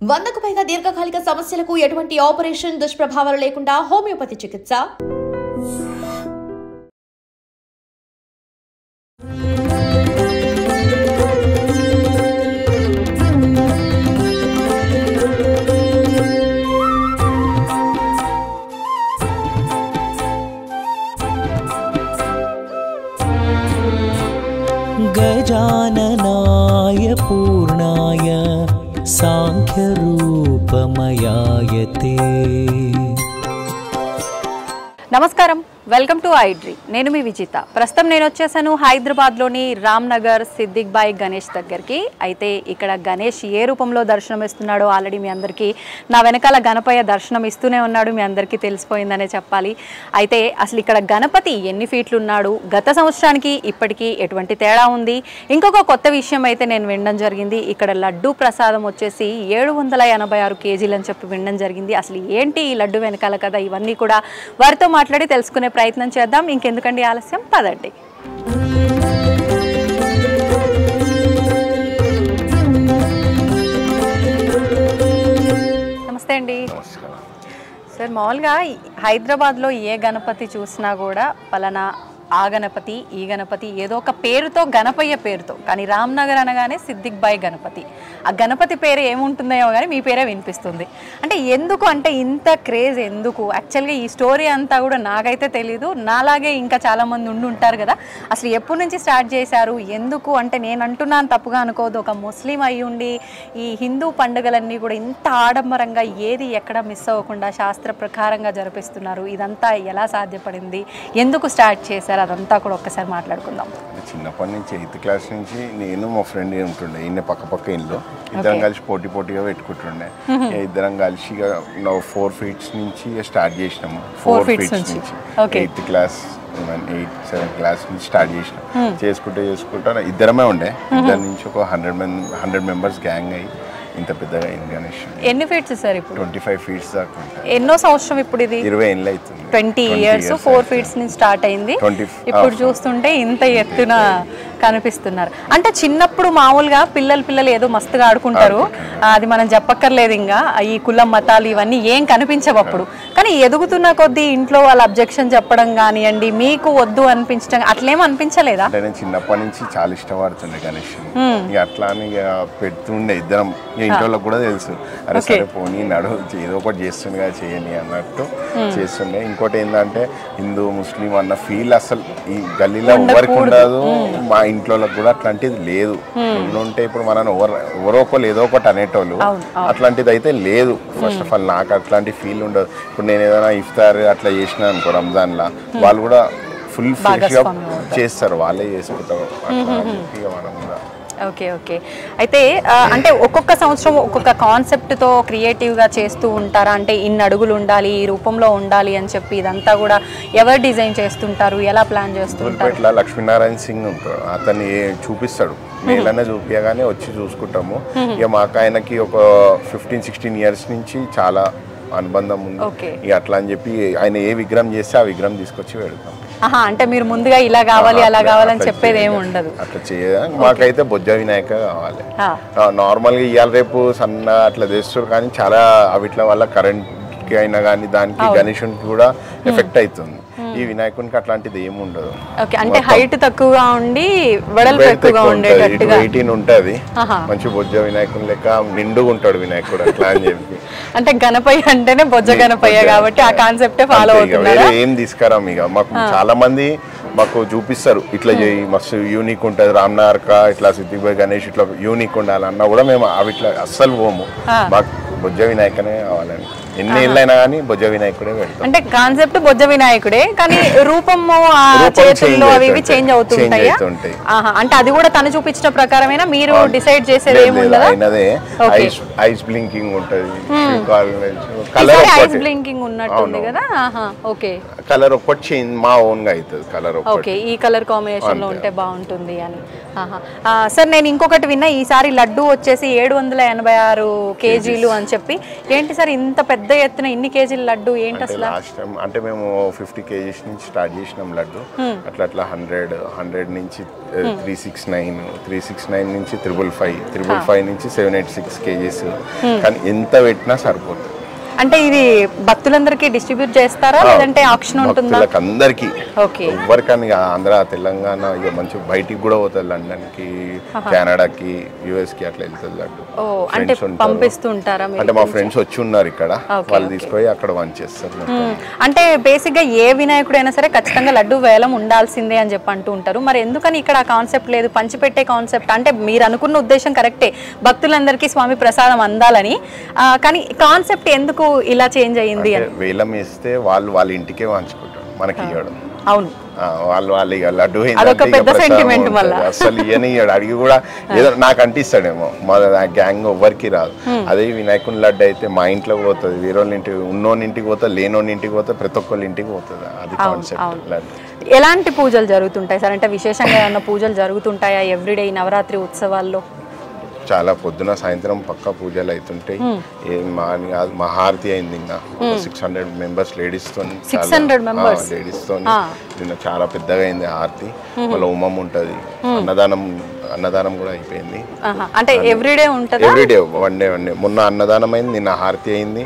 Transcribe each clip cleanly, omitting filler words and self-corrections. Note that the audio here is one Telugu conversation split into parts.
100కు పైగా దీర్ఘకాలిక సమస్యలకు ఎటువంటి ఆపరేషన్ దుష్ప్రభావాలు లేకుండా హోమియోపతి చికిత్స. गजाननाय पूर्णाय सांख्यरूपमयाय ते. నమస్కారం, వెల్కమ్ టు ఐడ్రీ. నేను మీ విజిత. ప్రస్తుతం నేను వచ్చేసాను హైదరాబాద్లోని రామ్నగర్ సిద్దిక్ బాయ్ గణేష్ దగ్గరికి. అయితే ఇక్కడ గణేష్ ఏ రూపంలో దర్శనం ఇస్తున్నాడో ఆల్రెడీ మీ అందరికీ నా వెనకాల గణపయ్య దర్శనం ఇస్తూనే ఉన్నాడు, మీ అందరికీ తెలిసిపోయిందనే చెప్పాలి. అయితే అసలు ఇక్కడ గణపతి ఎన్ని ఫీట్లు ఉన్నాడు, గత సంవత్సరానికి ఇప్పటికీ ఎటువంటి తేడా ఉంది, ఇంకొక కొత్త విషయం అయితే నేను వినడం జరిగింది. ఇక్కడ లడ్డు ప్రసాదం వచ్చేసి 786 కేజీలు అని చెప్పి వినడం జరిగింది. అసలు ఏంటి ఈ లడ్డు వెనకాల కదా, ఇవన్నీ కూడా వారితో మాట్లాడి తెలుసుకునే ప్రయత్నం చేద్దాం. ఇంకెందుకండి ఆలస్యం, పదండి. నమస్తే అండి సార్. మామూలుగా హైదరాబాద్లో ఏ గణపతి చూసినా కూడా పలానా ఆ గణపతి ఈ గణపతి ఏదో ఒక పేరుతో, గణపయ్య పేరుతో, కానీ రామ్నగర్ అనగానే సిద్దిక్ బాయ్ గణపతి. ఆ గణపతి పేరు ఏముంటుందో కానీ మీ పేరే వినిపిస్తుంది. అంటే ఎందుకు, అంటే ఇంత క్రేజ్ ఎందుకు? యాక్చువల్గా ఈ స్టోరీ అంతా కూడా నాకైతే తెలీదు, నాలాగే ఇంకా చాలామంది ఉంటారు కదా. అసలు ఎప్పటి నుంచి స్టార్ట్ చేశారు, ఎందుకు? అంటే నేను అంటున్నాను తప్పుగా అనుకోదు, ఒక ముస్లిం అయి ఉండి ఈ హిందూ పండుగలన్నీ కూడా ఇంత ఆడంబరంగా ఏది ఎక్కడ మిస్ అవ్వకుండా శాస్త్ర ప్రకారంగా జరిపిస్తున్నారు. ఇదంతా ఎలా సాధ్యపడింది, ఎందుకు స్టార్ట్ చేశారు, అదంతా కూడా ఒక్కసారి మాట్లాడుకుందాం. చిన్నప్పటి నుంచి 8th క్లాస్ నుంచి నేను మా ఫ్రెండ్ ఉంటుండే, ఈయన పక్క ఇల్లు, ఇద్దరం కలిసి పోటీగా పెట్టుకుంటుండే. ఇద్దరం కలిసి 4 feet నుంచి స్టార్ట్ చేసినాము. 4 feet నుంచి 8th క్లాస్ 8-7 క్లాస్ నుంచి స్టార్ట్ చేసినాం. చేసుకుంటూ ఇద్దరమే ఉండే. ఇద్దరి నుంచి ఒక 100 members గ్యాంగ్ అయ్యి ఇంత పెద్దగా అయింది గణేష్. ఎన్ని ఫీట్స్ సార్ ఇప్పుడు? 25 feet దాకా. ఎన్నో సంవత్సరం ఇప్పుడు ఇది? 20 ఏళ్ళు అవుతుంది. 20 years 4 feet నుంచి స్టార్ట్ అయింది. ఇప్పుడు చూస్తుంటే ఇంత ఎత్తున కనిపిస్తున్నారు. అంటే చిన్నప్పుడు మామూలుగా పిల్లలు ఏదో మస్తుగా ఆడుకుంటారు, అది మనం చెప్పక్కర్లేదు. ఇంకా ఈ కులం మతాలు ఇవన్నీ ఏం కనిపించవు అప్పుడు. కానీ ఎదుగుతున్న కొద్దీ ఇంట్లో వాళ్ళ అబ్జెక్షన్ చెప్పడం కానివ్వండి, మీకు వద్దు అనిపించడం అట్లేం అనిపించలేదా? అంటే నేను చిన్నప్పటి నుంచి చాలా ఇష్టపడుతుండే గణేష్. ఇక అట్లా అని పెడుతుండే ఇద్దరం. ఇంట్లో కూడా తెలుసు, అరే సరే పోనీ నడు ఏదో ఒకటి చేస్తుండే కదా, చేయని అన్నట్టు చేస్తుండే. ఇంకోటి ఏంటంటే హిందూ ముస్లిం అన్న ఫీల్ అసలు ఈ గల్లీలో ఎవరికి ఉండదు. మా ఇంట్లో కూడా అట్లాంటిది లేదు. ఉంటే ఇప్పుడు మనం ఎవరో ఒకళ్ళు ఏదో ఒకటి అనేటోళ్ళు, అట్లాంటిది అయితే లేదు. ఫస్ట్ ఆఫ్ ఆల్ నాకు అట్లాంటి ఫీల్ ఉండదు. ఇప్పుడు నేను ఏదైనా ఇఫ్తార్ అట్లా చేసినా అనుకో రంజాన్లా, వాళ్ళు కూడా ఫుల్ ఫ్రెష్గా చేస్తారు, వాళ్ళే చేసుకుంటారు. మనం కూడా ఓకే. అయితే అంటే ఒక్కొక్క సంవత్సరం ఒక్కొక్క కాన్సెప్ట్తో క్రియేటివ్గా చేస్తూ ఉంటారా? అంటే ఇన్ని అడుగులు ఉండాలి, ఈ రూపంలో ఉండాలి అని చెప్పి ఇదంతా కూడా ఎవరు డిజైన్ చేస్తుంటారు, ఎలా ప్లాన్ చేస్తుంటారు? ఇట్లా లక్ష్మీనారాయణ సింగ్ ఉంటాడు, అతన్ని చూపిస్తాడు. మేలనే చూపించగానే వచ్చి చూసుకుంటాము. ఇక మాకు ఆయనకి ఒక 15-16 years నుంచి చాలా అనుబంధం ఉంది. ఇక అట్లా అని చెప్పి ఆయన ఏ విగ్రహం చేస్తే ఆ విగ్రహం తీసుకొచ్చి పెడతాం. అంటే మీరు ముందుగా ఇలా కావాలి అలా కావాలని చెప్పేది ఏమి ఉండదు. అట్లా చేయడానికి మాకైతే బొజ్జ వినాయక కావాలి. నార్మల్గా ఇవాళ రేపు సన్న అట్లా చేస్తారు, కానీ చాలా అవిట్ల వల్ల కరెంట్కి అయినా కానీ దానికి గణేశునికి కూడా ఎఫెక్ట్ అవుతుంది. ఈ వినాయకునికి అట్లాంటిది ఏమి ఉండదు. అంటే హైట్ తక్కువగా ఉండి వెడల్పు ఎక్కువగా ఉండేటట్టుగా 18 ఉంటుంది. మంచి బొజ్జ వినాయకుని లెక్క నిండుగా ఉంటాడు వినాయకుడు అట్లా అని చెప్పి. అంటే గణపయ్య అంటేనే బొజ్జ గణపయ్య కాబట్టి ఆ కాన్సెప్టే ఫాలో అవుతున్నారు. ఏం తీసుకురాం ఇక. మాకు చాలా మంది మాకు చూపిస్తారు, ఇట్లా చేయి మస్తు యూనిక్ ఉంటుంది రామ్నగర్ కా, ఇట్లా సిద్దిక్ బాయ్ గణేష్ ఇట్లా యూనిక్ ఉండాలన్నా కూడా మేము అవి ఇట్లా అస్సలు పోము. మాకు బొజ్జ వినాయకనే కావాలని ఎన్ని ఏళ్ళైనా కానీ బొజ్జ వినాయకుడే పెడతాం. అంటే కాన్సెప్ట్ బొజ్జ వినాయకుడే, కానీ రూపము చేతుల్లో అవి ఇవి చేంజ్ అవుతుంటాయి. అంటే అది కూడా తను చూపించిన ప్రకారమేనా, మీరు డిసైడ్ చేసేది ఏముండదా? ఐస్ బ్లింకింగ్ ఉంటుంది, ఐస్ బ్లింకింగ్ ఉన్నట్టుంది కదా. ఓకే, కలర్ ఒక్కటి చేంజ్ మా ఓన్గా అవుతుంది కలర్ ఓకే ఒక్కటి. ఈ కలర్ కాంబినేషన్ లో ఉంటే బాగుంటుంది అని. సార్ నేను ఇంకొకటి విన్నా, ఈసారి లడ్డు వచ్చేసి 786 కేజీలు అని చెప్పి. ఏంటి సార్ ఇంత పెద్ద ఎత్తున ఇన్ని కేజీల లడ్డు ఏంటి అసలు? లాస్ట్ టైం అంటే మేము 50 kgs నుంచి స్టార్ట్ చేసినాం లడ్డు. అట్లా 100 నుంచి 369 నుంచి 555 నుంచి 786 kgs. కానీ ఎంత పెట్టినా సరిపోతుంది. అంటే ఇది భక్తులందరికీ డిస్ట్రిబ్యూట్ చేస్తారా లేదంటే ఆక్షన్ ఉంటుందా? అందరికి ఓకే. ఎవరికని ఆంధ్ర తెలంగాణ ఇక మంచి బయటికి కూడా పోతుంది, లండన్ కి, కెనడాకి, యుఎస్ కి అట్లా వెళ్తుంది లడ్డు. అంటే పంపిస్తుంటారా? అంటే మా ఫ్రెండ్స్ వచ్చి ఉన్నారు ఇక్కడ, వాళ్ళు తీసుకొని అక్కడ వంచేస్తారు. అంటే బేసిక్ గా ఏ వినాయకుడైనా సరే ఖచ్చితంగా లడ్డు వేలం ఉండాల్సిందే అని చెప్పి అంటూ ఉంటారు. మరి ఎందుకని ఇక్కడ ఆ కాన్సెప్ట్ లేదు, పంచిపెట్టే కాన్సెప్ట్? అంటే మీరు అనుకున్న ఉద్దేశం కరెక్టే, భక్తులందరికీ స్వామి ప్రసాదం అందాలని, కానీ కాన్సెప్ట్ ఎందుకు ఇలా చేంజ్ అయ్యింది? వేలం వేస్తే వాళ్ళ ఇంటికే వంచుకుంటారు, మనకి ఇవ్వడం. అవును, వాళ్ళు ఇక లడ్డు అసలు ఇయ్యనియ్యాడు, అడిగి కూడా ఏదో నాకు అంటిస్తాడేమో, మా గ్యాంగ్ ఎవ్వరికి రాదు. అదే వినాయకుని లడ్డు అయితే మా ఇంట్లో పోతుంది, వేరే వాళ్ళ ఇంటికి, ఉన్నోని ఇంటికి పోతుంది, లేనోని ఇంటికి పోతుంది, ప్రతి ఒక్కళ్ళ ఇంటికి పోతుంది. అది కాన్సెప్ట్ లడ్డు. ఎలాంటి పూజలు జరుగుతుంటాయి సార్? అంటే విశేషంగా ఏమన్నా పూజలు జరుగుతుంటాయా ఎవ్రీడే నవరాత్రి ఉత్సవాల్లో? చాలా పొద్దున సాయంత్రం పక్కా పూజలు అవుతుంటాయి. మహారతి అయింది నిన్న, 600 మెంబర్స్ లేడీస్ తో, లేడీస్ తో నిన్న చాలా పెద్దగా అయింది హారతి. మళ్ళీ హోమం ఉంటది, అన్నదానం కూడా అయిపోయింది. అంటే ఎవ్రీడే ఉంటది? Everyday, one day. మొన్న అన్నదానం అయింది, నిన్న హారతి అయింది,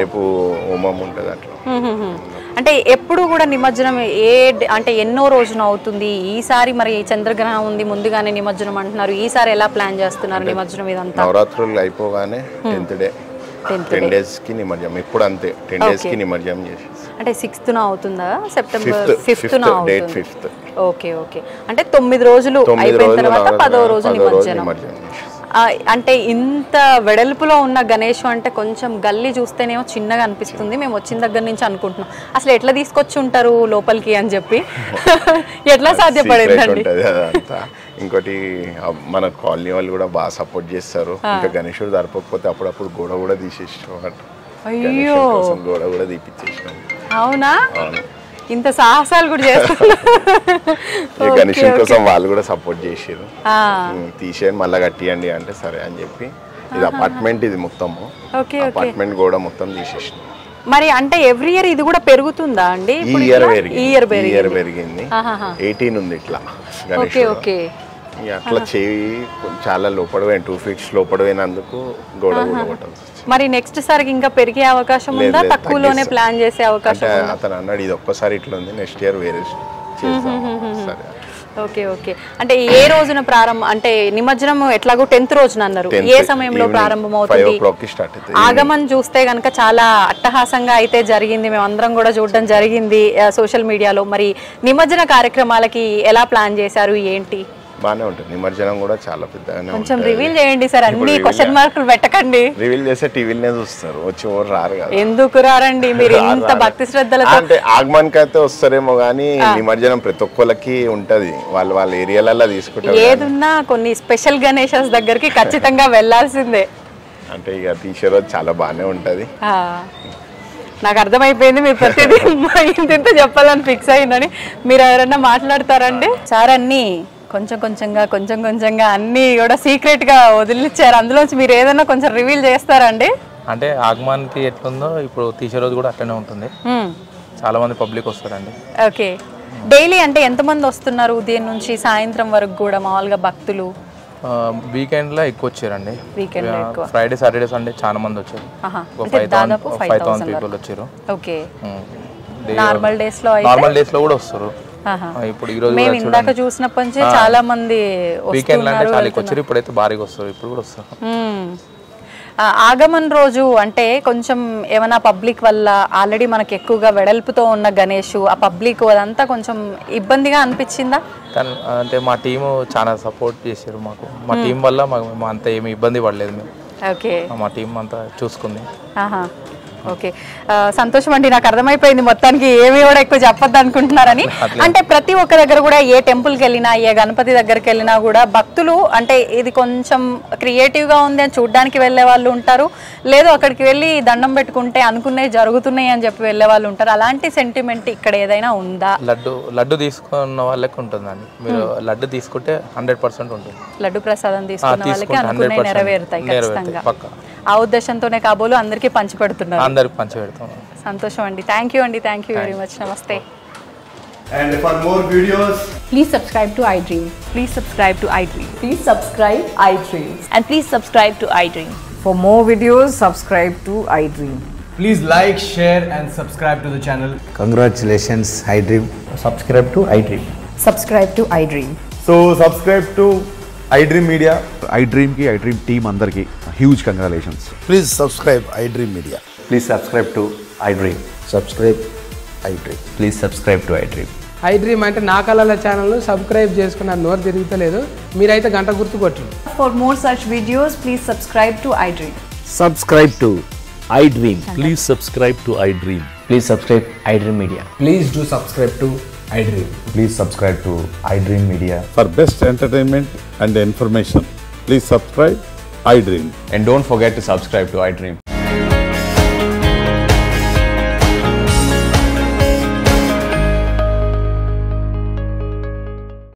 రేపు హోమం ఉంటది. అట్లా అంటే ఎప్పుడు కూడా నిమజ్జనం అంటే ఎన్నో రోజున అవుతుంది? ఈసారి మరి చంద్రగ్రహణం ఉంది, ముందుగానే నిమజ్జనం అంటున్నారు. ఈసారి ఎలా ప్లాన్ చేస్తున్నారు నిమజ్జనం? ఇదంతా నవరాత్రులు అయిపోగానే 10th డే 10 days కి నిమజ్జనం. ఇప్పుడు అంతే 10 days కి నిమజ్జనం చేసి. అంటే 6th అవుతుందా? September 5th date 5th. Okay okay. అంటే 9 రోజులు అయిపోయిన తర్వాత 10వ రోజు నిమజ్జనం. అంటే ఇంత వెడల్పులో ఉన్న గణేష్ అంటే కొంచెం గల్లీ చూస్తేనేమో చిన్నగా అనిపిస్తుంది. మేము వచ్చిన దగ్గర నుంచి అనుకుంటున్నాం అసలు ఎట్లా తీసుకొచ్చి ఉంటారు లోపలికి అని చెప్పి. ఎట్లా సాధ్యపడిందండి? ఇంకోటి మన కాలనీ వాళ్ళు కూడా బాగా సపోర్ట్ చేస్తారు. ఇంకా గణేశుడు జరపకపోతే అప్పుడప్పుడు గోడ కూడా తీసేసాం. అయ్యో, గోడ కూడా తీపిచ్చేసినాం. అవునా? ఇంత సాహసాలు కూడా చేస్తారు. గణేశుని కోసం వాళ్ళు కూడా సపోర్ట్ చేసారు. తీసేయండి మళ్ళీ కట్టియండి అంటే సరే అని చెప్పి. ఇది అపార్ట్మెంట్, ఇది మొత్తము అపార్ట్మెంట్ కూడా మొత్తం తీసేసిన. మరి అంటే ఎవ్రీ ఇయర్ ఇది కూడా పెరుగుతుందా అండి? ఈ ఇయర్ పెరిగింది. 18 ఉంది ఇట్లా గణేశుడు. అట్లా చేయి చాలా లోపల 2 feet లోపల పోయినందుకు గోడ కూడా కొట్టాల్సి. మరి నెక్స్ట్ సారికి ఇంకా పెరిగే అవకాశం ఉందా? తక్కువలోనే ప్లాన్ చేసే అవకాశం? అతను అన్నాడు ఇది ఒక్కసారి ఇట్లా ఉంది, నెక్స్ట్ ఇయర్ వేరే చేద్దాం. సరే. Okay okay. అంటే ఏ రోజున ప్రారంభం? అంటే నిమజ్జనం ఎట్లాగో 10th రోజున అన్నారు. ఏ సమయంలో ప్రారంభం అవుతుంది? ఆగమన్ చూస్తే గనక చాలా అట్టహాసంగా అయితే జరిగింది, మేము అందరం కూడా చూడడం జరిగింది సోషల్ మీడియాలో. మరి నిమజ్జన కార్యక్రమాలకి ఎలా ప్లాన్ చేశారు, ఏంటి? బానే ఉంటుంది. నిమజ్జనం కూడా చాలా పెద్దగానే. కొంచెం రివీల్ చేయండి సార్, అన్ని క్వశ్చన్ మార్కులు పెట్టకండి. రివీల్ చేస్తే టీవీలనే చూస్తారు, వచ్చి ఎవరు రారు కదా. ఎందుకు రారండి? మీరు ఇంత భక్తి శ్రద్ధలతో. అంటే ఆగమన్ కి అయితే వస్తారేమో గానీ నిమజ్జనం ప్రతి ఒక్కరికి ఉంటది, వాళ్ళ ఏరియాలలో తీసుకుంటారు. ఏదున్నా కొన్ని స్పెషల్ గణేషస్ దగ్గరికి ఖచ్చితంగా వెళ్లాల్సిందే. అంటే ఇక తీసే రోజు చాలా బానే ఉంటది. నాకు అర్థమైపోయింది మీరు ప్రతిదీ ఇంత చెప్పాలని ఫిక్స్ అయిందని. మీరు ఎవరన్నా మాట్లాడతారండి? సార్ అన్ని కొంచెం కొంచెంగా అన్ని కూడా సీక్రెట్ గా వదిలిచ్చారు, అందులోంచి మీరు ఏదైనా కొంచెం రివీల్ చేస్తారండి? అంటే ఆగమానికి ఎట్లుందో ఇప్పుడు తీసే రోజు కూడా అట్లనే ఉంటుంది. చాలా మంది పబ్లిక్ వస్తారండి. ఓకే. డైలీ అంటే ఎంతమంది వస్తున్నారు ఉదయం నుంచి సాయంత్రం వరకు కూడా మామూలుగా భక్తులు? వీకెండ్ లో ఎక్కువ వచ్చారండి. ఫ్రైడే సాటర్డే సండే చాలా మంది వచ్చారు. 5,000 పీపుల్ వచ్చారు. ఓకే. నార్మల్ డేస్ లో కూడా వస్తారు. ఇప్పుడు ఈ రోజు మేము ఇందాక చూసినప్పటి నుంచి చాలా మంది వీకెండ్ అంటే చాలా వచ్చారు. ఇప్పుడైతే భారీగా వస్తారు, ఇప్పుడు కూడా వస్తారు. ఆగమన్ రోజు అంటే కొంచెం ఏమైనా పబ్లిక్ వల్ల ఆల్రెడీ మనకి ఎక్కువగా వెడల్పుతో ఉన్న గణేష్, ఆ పబ్లిక్ అదంతా కొంచెం ఇబ్బందిగా అనిపించిందా? అంటే మా టీము చాలా సపోర్ట్ చేశారు మాకు. మా టీం వల్ల అంత ఏమి ఇబ్బంది పడలేదు మేము. ఓకే. మా టీం అంతా చూసుకుంది. ఓకే, సంతోషం అండి. నాకు అర్థమైపోయింది మొత్తానికి ఏమి కూడా ఎక్కువ చెప్పొద్దు అనుకుంటున్నారని. అంటే ప్రతి ఒక్క దగ్గర కూడా ఏ టెంపుల్కి వెళ్ళినా ఏ గణపతి దగ్గరికి వెళ్ళినా కూడా భక్తులు అంటే ఇది కొంచెం క్రియేటివ్గా ఉంది అని చూడడానికి వెళ్ళే వాళ్ళు ఉంటారు, లేదు అక్కడికి వెళ్ళి దండం పెట్టుకుంటే అనుకున్నవి జరుగుతున్నాయి అని చెప్పి వెళ్ళే వాళ్ళు ఉంటారు. అలాంటి సెంటిమెంట్ ఇక్కడ ఏదైనా ఉందా? లడ్డు తీసుకున్న వాళ్ళకి ఉంటుందండి. మీరు లడ్డు తీసుకుంటే 100% ఉంటుంది. లడ్డు ప్రసాదం తీసుకున్న వాళ్ళకి అనుకున్నవి నెరవేరుతాయి ఖచ్చితంగా. ఆ ఉద్దేశంతోనే కాబోలు అందరికీ పంచిపెడుతున్నారు. అందరికి పంచిపెడతాం. సంతోషం అండి. థ్యాంక్ యూ అండి. Thank you very much. నమస్తే. And for more videos, please subscribe to iDream. Please subscribe to iDream. Please subscribe iDream. And please subscribe to iDream. For more videos, subscribe to iDream. please like, share and subscribe to the channel. Congratulations, iDream. Subscribe to iDream. Subscribe to iDream. So subscribe to iDream Media. iDream ki iDream team andarki huge congratulations. Please subscribe iDream Media. Please subscribe to iDream. Subscribe iDream. Please subscribe to iDream. iDream అంటే నా కళల ఛానల్ సబ్స్క్రైబ్ చేసుకున్న నోరు తిరుగుతలేదు, మీరైతే గంట గుర్తు కొట్టండి. For more such videos, please subscribe to iDream. Subscribe to iDream. Please subscribe to iDream. Please subscribe iDream Media. Please do subscribe to iDream. Please subscribe to iDream Media. For best entertainment and information, please subscribe iDream. And don't forget to subscribe to iDream.